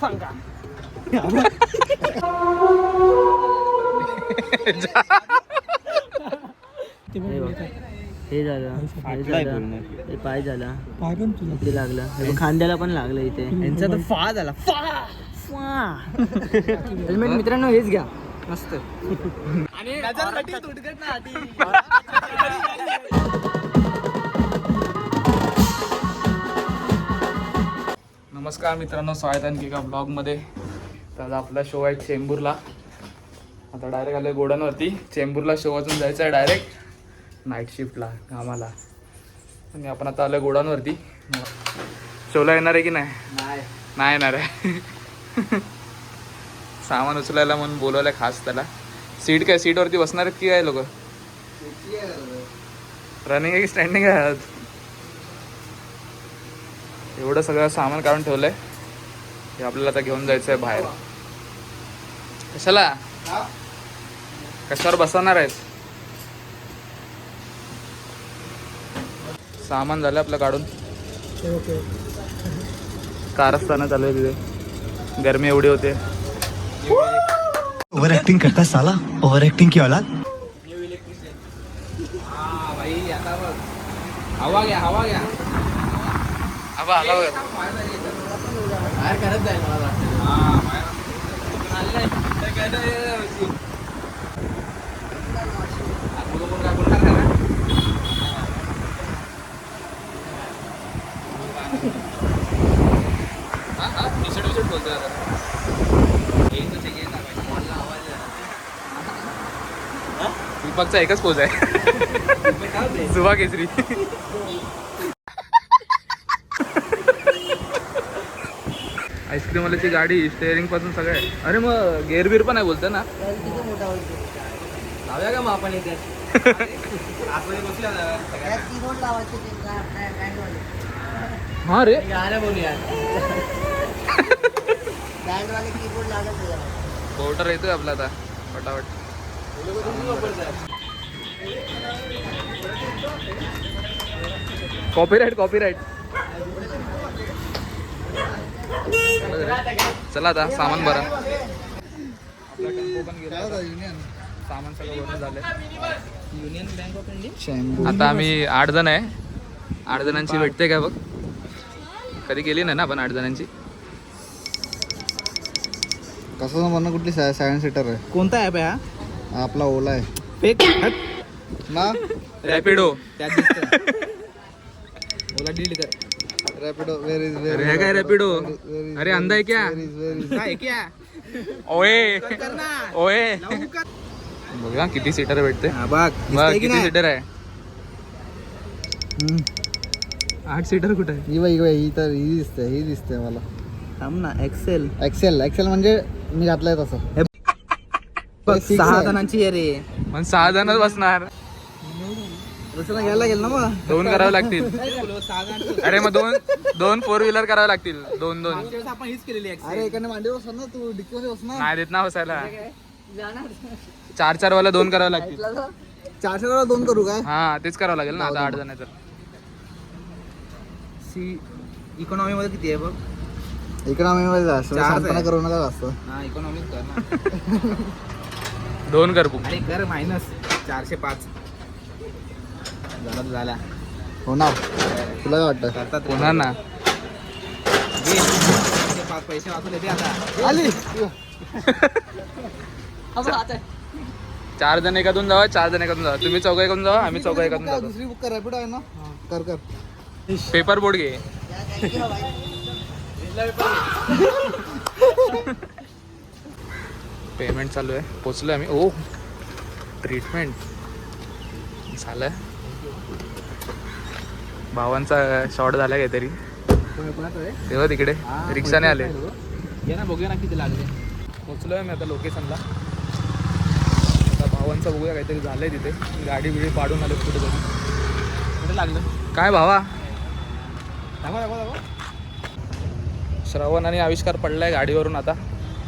सांगा. हे झालं, हे पाय झाला, इथे लागला, खांद्याला पण लागलं इथे. यांचा तर फा झाला. हेल्मेट मित्रांनो हेच घ्या मस्त. नमस्कार मित्रांनो, स्वागत आहे आणखी एका ब्लॉगमध्ये. तर आपला शो आहे चेंबूरला. आता डायरेक्ट आलो गोडांवरती. चेंबूरला शो वाजून जायचं आहे डायरेक्ट नाईट शिफ्टला कामाला. आणि आपण आता आलो गोडांवरती. शोला येणार आहे की नाही? नाही येणार आहे. सामान उचलायला म्हणून बोलवलं खास त्याला. सीट काय सीटवरती बसणार आहेत की काय लोक? रनिंग आहे की स्टँडिंग आहे? एवढं सगळं सामान काढून ठेवलंय. हे आपल्याला आता घेऊन जायचं आहे बाहेर. कशाला? कशावर बसवणार आहेस? सामान झालं आपलं काढून. कारस्थानं चालू आहे तिथे. गरमी एवढी होते. ओवर एक्टिंग करता साला, ओवर एक्टिंग की औलाद. हवा घ्या, हवा घ्या. आबा आला बघ. बाहेर करत जाईल मला वाटतं. दीपकचा एकच पोज आहे. जुवा केसरी. आईस्क्रीमवाल्याची गाडी स्टेअरिंग पासून सगळं आहे. अरे मग गेअरबीर पण आहे बोलतं ना? लावूया का मग आपण इथे? हा रे, गाणं बोलूया. पोर्टर येतोय आपला आता फटाफट. Copyright copyright. चला आता सामान भरा. आपला टेम्पो पण गेला. सामान सगळं भरून झालंय. Union bank of India. आता आम्ही 8 जण आहे. 8 जणांची भेटते का बघ. कधी गेली नाही ना आपण 8 जणांची. कसं म्हणणं कुठली 7 सीटर आहे? कोणता ऍप आहे हा? आपला ओला आहे फेक ना. रॅपिडो. त्यात दिसतं. ओला डिलीट कर. रॅपिडो वेर इज अरे हे काय रॅपिडो? अरे अंधा आहे क्या? काय क्या? ओए कर ना. ओए लवकर. बघा किती सीटर भेटते. हा बघ. बघ दिसतंय की किती नाही? सीटर आहे. 8 सीटर कुठे आहे? ही दिसते मला. थांब ना. एक्सेल एक्सेल म्हणजे मी घातलंय तसं. बघ 6 6 जणांची आहे रे. पण 6 जणच बसणार. दुसऱ्याला घ्यायला लागेल ना मग. 2 करावे लागतील. 6 जणांची. अरे मग दोन 4 व्हीलर करावे लागतील. 2 मागच्या वेळेस आपण हीच केलेली एक्सेल. अरे एकाने मांडी बसणार ना, तू डिक्कीमध्ये बसणार. नाही देत ना बसायला. 4 वाला 2 करावे लागतील. 400 वेळा 2 करू काय? हा तेच करावं लागेल ना आता 8 जण आहे तर. सी इकॉनॉमी मध्ये किती आहे बघ? इकॉनॉमीमध्ये जास्त 4 सांगताना करू नका जास्त. हा इकॉनॉमी कर ना. 2 कर बुक. अरे कर मायनस 405. झाला. होणार. तुला काय वाटतं? करतात होणार ना. 5 पैसे वाचून येते आता. आली. 4 जण एकातून जावा. 4 जण एकातून जावा. तुम्ही 4 एकातून जावा. आम्ही 4 एकातून जातो. दुसरी बुक कर. रॅपिडो आहे ना. कर. पेपर बोर्ड घे. पेमेंट चालू आहे. पोचलोय आम्ही. ओ ट्रीटमेंट झालं. भावांचा शॉर्ट झाला काहीतरी. तेव्हा तिकडे रिक्षाने आले. ये ना बघूया ना किती लागले. पोचलोय मी आता लोकेशनला. आता भावांचं बघूया काहीतरी झालंय तिथे. गाडी बिडी पाडून आले कुठे तरी. कुठे लागलं? काय भावा? दाखवा. श्रवण आणि आविष्कार पडलाय गाडीवरून. आता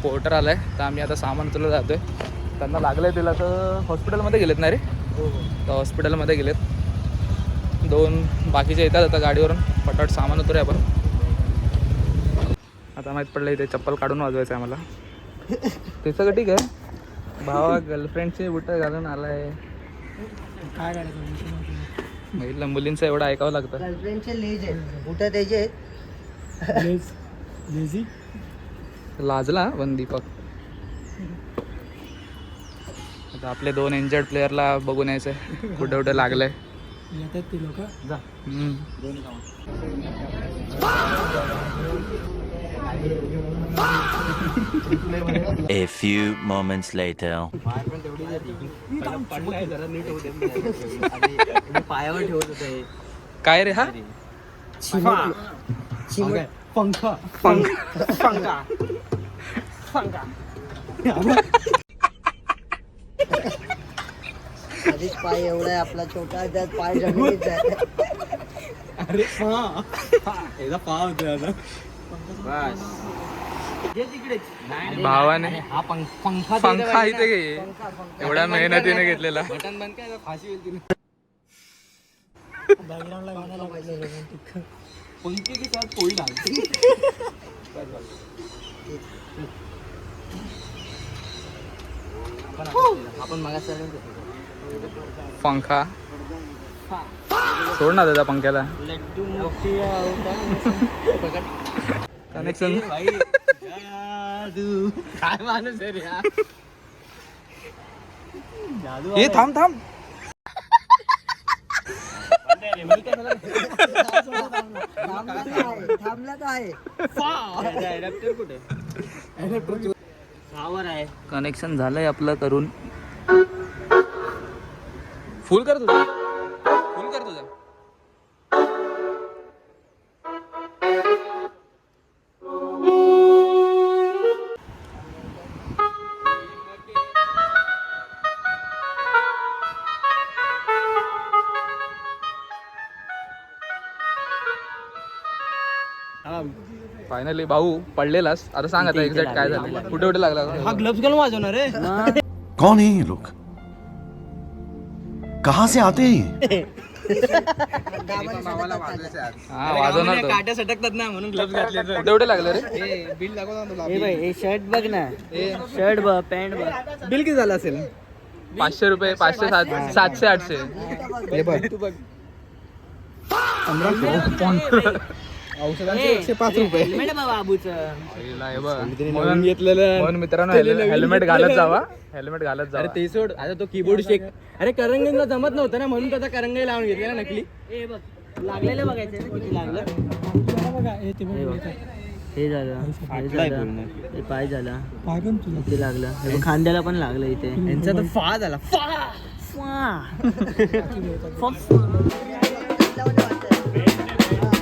पोर्टर आलाय तर आम्ही आता सामान उचललं जातोय. त्यांना लागलंय तिला तर हॉस्पिटलमध्ये गेलेत ना रे. तर हॉस्पिटलमध्ये गेलेत. 2 बाकीचे येतात आता गाडीवरून. पटापट सामान उतरूया आपण. आता माहीत पडलं इथे चप्पल काढून वाजवायचं आहे मला. त्याचं का ठीक आहे, भावा गर्लफ्रेंडचे बुट घालून आलाय. काय करायचं महिला मुलींचं एवढं ऐकावं लागतं. गर्लफ्रेंडचे लेज आहेत, बुट त्याचे आहेत. लेझी लाजला पण दीपक. आता आपले 2 इंजर्ड प्लेअरला बघून यायचंय कुठे कुठे लागलंय. येतात ते लोक. A few moments later. पायावर ठेवत होते. काय रे हा? पंखा आधीच पाय एवढा आहे आपला छोटा, त्यात पाय जमिनीत आहे. अरे याचा पाव होता आता. भावाने हा पंखा पंखा इथे घे, एवढ्या मेहनतीने घेतलेला. बटन बंद काय फाशी होईल तिने. बॅकग्राऊंडला गाणं लावायचं रोमॅन्टिक. पंखे के साथ पोळी लागते. आपण मागास पंखा सोड ना दादा पंख्याला. लड्डू कनेक्शन काय माणूस आहे रे हा. हे थांब थांब. थांबला तर आहे. आहे कनेक्शन झालंय आपलं करून. फुल कर तुझा, फुल कर तुझा. फायनली भाऊ पडलेलास. आता सांग आता एक्झॅक्ट काय झालं, कुठे कुठे लागला. हा ग्लव्स घालून वाजवणार रे. कौन है ये लोग? कहाँ से आते हैं? हा वाजवणार तो. काट्या सटकतात ना म्हणून ग्लव्स घातले. कुठे कुठे लागलं रे. हे बिल दाखव ना तुला. हे बाई हे शर्ट बघ ना, शर्ट बघ, पॅन्ट बघ. बिल किती झालं असेल? 500 रुपये, 500, 700, 800. हे बघ तू बघ. औषधांचे 105 रुपये. हेल्मेट बघ बाबूचं. म्हणून घेतलेलं. म्हणून मित्रांनो हेल्मेट घालत जावा, हेल्मेट घालत अरे जावा. ते सोड, आता तो कीबोर्ड शेक. अरे करंगीला जमत नव्हतं ना म्हणून त्याचा करंगी लावून घेतलेला नकली. हे बघ लागलेलं बघायचं ना किती लागलं. हे झालं, हे पाय झाला, पाय पण किती लागलं. हे बघ खांद्याला पण लागलं इथे. यांचा तर फा झाला.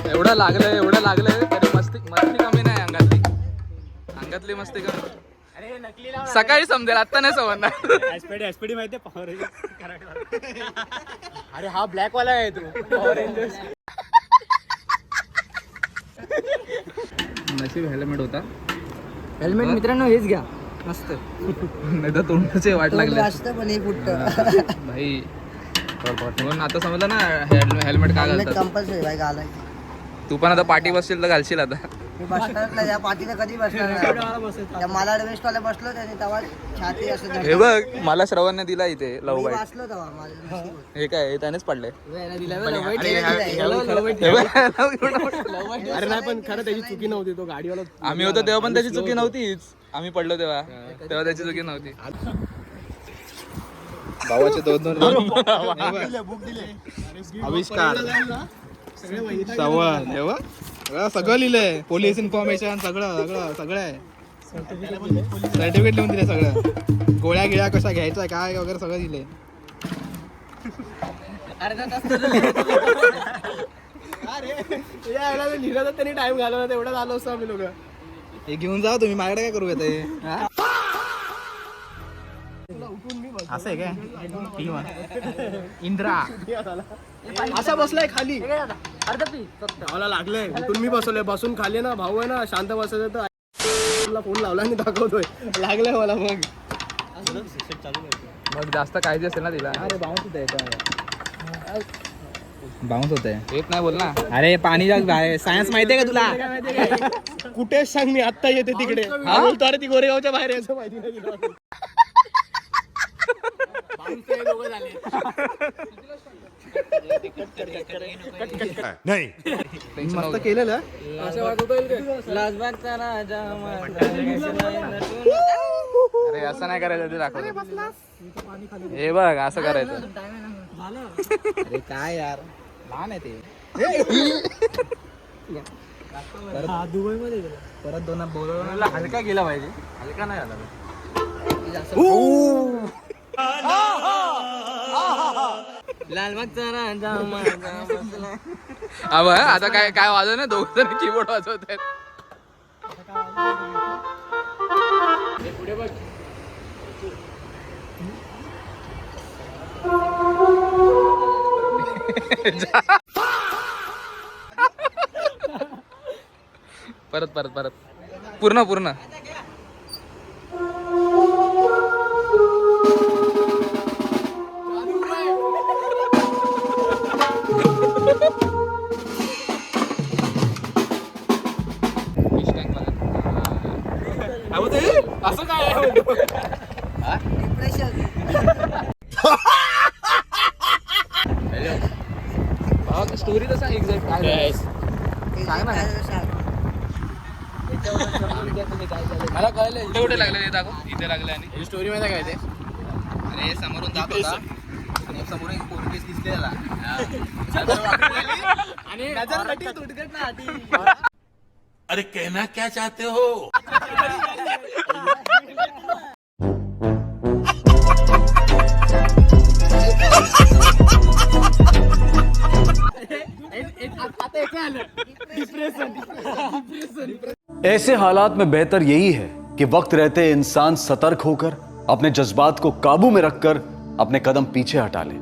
एवढं लागलंय तरी मस्ती कमी नाही अंगातली. अंगातली मस्ती कमी. सकाळी समजेल, आता नाही समजणार. एसपीडी माहितीये पॉवर अरे हा ब्लॅक वाला आहे तू. Power Rangers. नशीब हेल्मेट होता. हेल्मेट मित्रांनो हेच घ्या, मस्त. नाही तर तोंडाचे वाट लागले पण हे फुटतं. भाई. म्हणून आता समजलं ना हेल्मेट का घालतात. कंपल्सरी बाई घालायचं. तू पण आता पाठी बसशील तर घालशील आता. मी बसणार नाही, या पाठीला कधी बसणार नाही. त्या मला वेस्टवाला बसलो त्याने तेव्हा छाती असं हे बघ मला श्रवणने दिला इथे लव बाईट. बसलो तेव्हा माझ्या. हे काय त्यानेच पडले. अरे नाही पण खरं त्याची चुकी नव्हती. तो गाडीवाला आम्ही होतो तेव्हा पण त्याची चुकी नव्हतीच. आम्ही पडलो तेव्हा त्याची चुकी नव्हती. भावाचे 2 आविष्कार सवण तेव्हा सगळं लिहिलंय. पोलीस इन्फॉर्मेशन सगळं आहे. सर्टिफिकेट लिहून दिले सगळं. गोळ्या गिळ्या कशा घ्यायच्या काय वगैरे सगळं दिलंय. लिहिलं तर त्यांनी टाइम घालवला तेवढा आलो असतो आम्ही लोक. हे घेऊन जा तुम्ही, माझ्याकडे काय करू येते. असं आहे काय. इंद्रा असा बसलाय खाली. मला लागलंय उठून मी बसवलंय. बसून खाली ना भाऊ आहे ना शांत बसायचं तर फोन लावला आणि दाखवतोय. लागलंय मला. मग जास्त काळजी असेल ना तिला. अरे भाऊ सुद्धा येतो. बाउन्स होत आहे येत नाही बोल ना. अरे पाणी सायन्स माहितीये का तुला? कुठे सांग मी आत्ता येते तिकडे. हा बोलतो अरे ती गोरेगावच्या बाहेर यायचं माहिती नाही तिला. नहीं मस्त केलेलं. लाजबागचा राजा अरे असं नाही करायचं ते दाखव. हे बघ असं करायचं. अरे काय यार लहान आहे ते. दुबईमध्ये गेलो. परत दोन बोलवला हलका गेला पाहिजे. हलका नाही आला. लालबागचा राजा माझा बसला. आता काय काय वाजव ना दोघ जण कीबोर्ड वाजवत आहेत. पुढे बघ. परत परत परत पूर्ण पूर्ण. असं काय स्टोरी तर सांग एक्झॅक्ट काय सांग ना. मला कळलं इथे कुठे लागले ते दाखव. इथे लागले आणि स्टोरी मध्ये काय ते. अरे समोरून जात होता आणि समोरून एक पोरगेस दिसले त्याला आणि अरे कहना क्या चाहते हो? ऐसे हालात में बेहतर यही है कि वक्त रहते इंसान सतर्क होकर अपने जज्बात को काबू में रखकर अपने कदम पीछे हटा ले.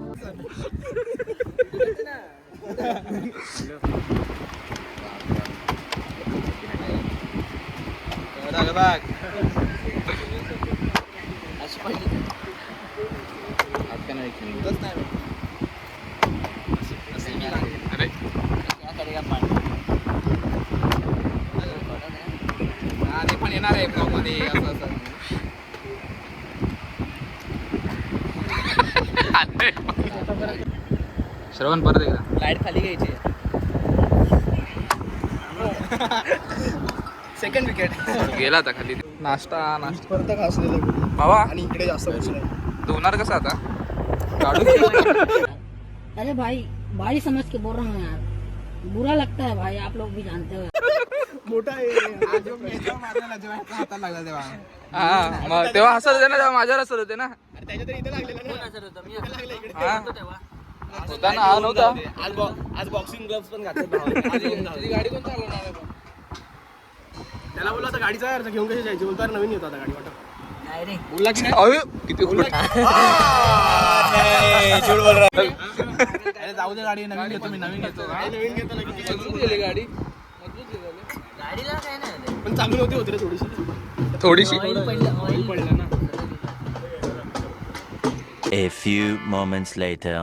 ते पण येणार आहे ब्लॉग मध्ये असं असं. श्रवण परत एकदा लाईट खाली घ्यायची. सेकंड विकेट गेला आता खाली. नाश्ता नाश्ता परत खासलेलं बाबा आणि इकडे जास्त बसलं. धुणार कसं आता काढू. अरे भाई भाई समझ के बोल रहा हूँ यार, बुरा लगता है भाई, आप लोग भी जानते हो. मोठा आहे. हा मग तेव्हा हसत होते ना तेव्हा माझ्यावर हसत होते ना. त्याच्या तरी इथे लागलेलं ना. हा होता ना हा नव्हता. आज बॉक्सिंग ग्लोव्स पण घातले. गाडी कोण चालवणार आहे. त्याला बोलला आता गाडीचा अर्ज घेऊन कशी जायची. बोलतो नवीन येतो आता गाडी वाटत. नाही रे, बोलला की नाही किती जाऊ दे गाडी नवीन घेतो मी. नवीन घेतो नवीन घेतो ना. मजबूत गेली गाडी. गाडीला काय नाही. पण चांगली होती रे थोडीशी थोडीशी. ऑइल पडलं ना. A few moments later.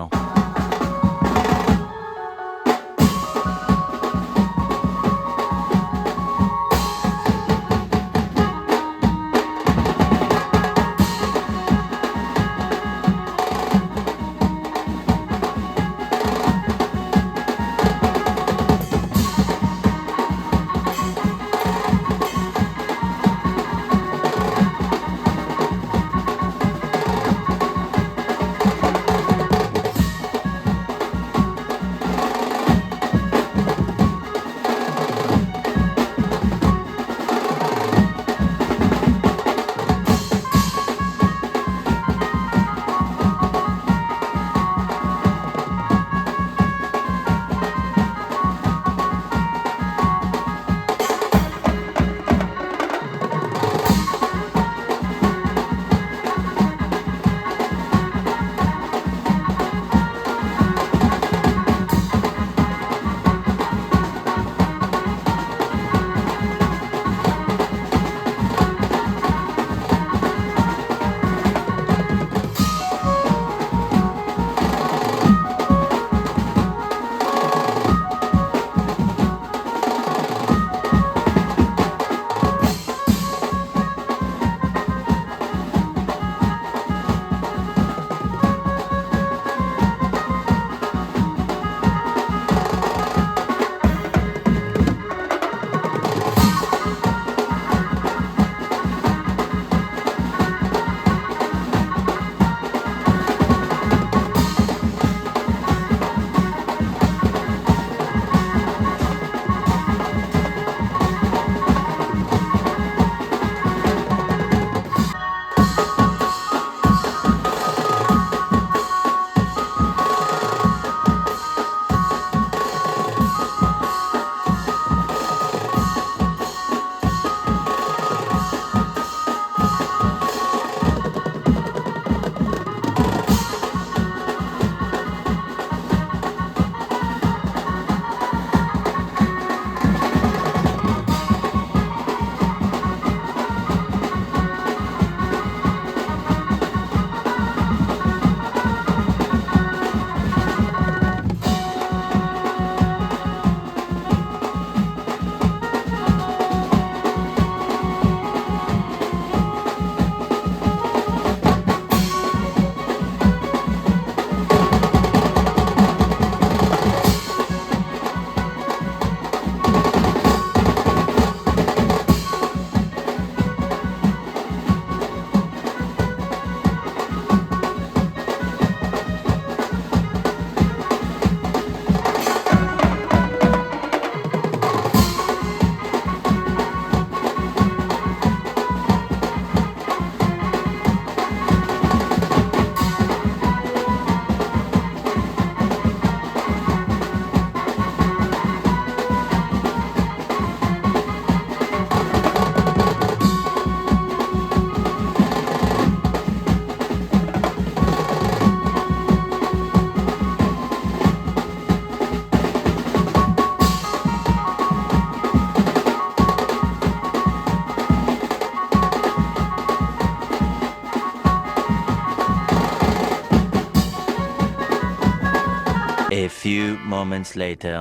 few moments later.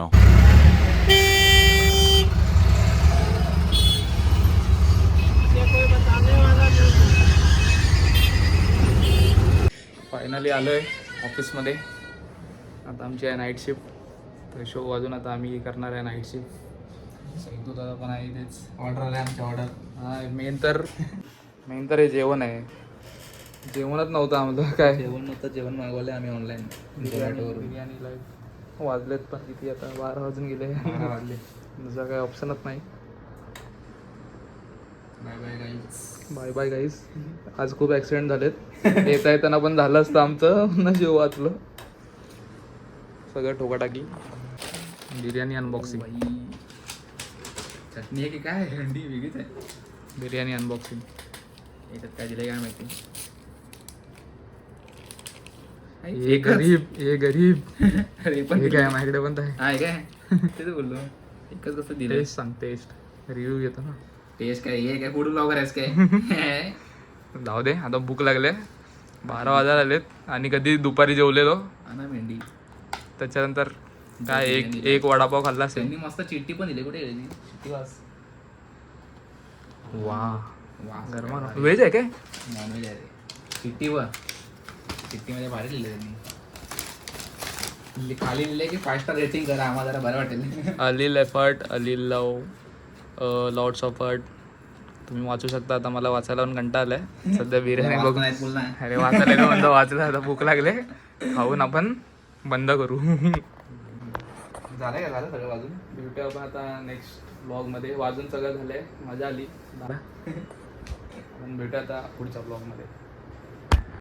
Finally आलोय ऑफिसमध्ये. आता आमची आहे नाईट शिफ्ट. तर शो वाजून आता आम्ही करणार आहे नाईट शिफ्ट. सैदू दादा पण आहे तेच. ऑर्डर आले आमच्या ऑर्डर. हा मेन तर हे जेवण आहे. जेवणच नव्हतं आम्हाला. काय जेवण नव्हतं, जेवण मागवलं आम्ही ऑनलाईन बिर्याणी लाईव्ह. वाजलेत पण किती आता 12 वाजून गेले. वाजले. दुसरा काय ऑप्शनच नाही. Bye bye guys. आज खूप ॲक्सिडेंट झालेत. येता येताना पण झालं असतं आमचं. न जेव वाचलं सगळं ठोकाटाकी. बिर्याणी अनबॉक्सिंग. चटणी आहे की काय हंडी वेगळीच आहे. बिर्याणी अनबॉक्सिंग. याच्यात काय दिलं काय माहिती. हे गरीब अरे पण हे काय माझ्याकडे पण आहे. आहे काय ते तर बोललो. एकच कसं दिलं. टेस्ट सांग. टेस्ट रिव्ह्यू घेतो ना. टेस्ट काय हे काय फूड ब्लॉगर आहेस काय. जाऊ दे आता भूक लागले. 12 वाजायला आलेत आणि कधी दुपारी जेवलेलो. आणा मेंढी. त्याच्यानंतर काय एक वडापाव खाल्ला असेल. त्यांनी मस्त चिट्टी पण दिली. कुठे गेली चिट्टी वास. वा वास गरमा व्हेज आहे काय. नॉनव्हेज आहे रे. चिट्टीवर चिट्टीमध्ये भारी लिहिलं त्यांनी. खाली लिहिले की 5 स्टार रेटिंग करा आम्हाला जरा बरं वाटेल. अलील effort Aleel love Lord's of अर्ट. तुम्ही वाचू शकता. आता मला वाचायला पण कंटाळा आलाय सध्या. बिर्याणी बघ. बोल ना. अरे वाचायला म्हणतो वाचलं. आता भूक लागले. खाऊन आपण बंद करू. झालं का झालं सगळं वाजून. भेटूया आपण आता नेक्स्ट ब्लॉगमध्ये. वाजून सगळं झालंय. मजा आली. आपण भेटूया आता पुढच्या ब्लॉगमध्ये.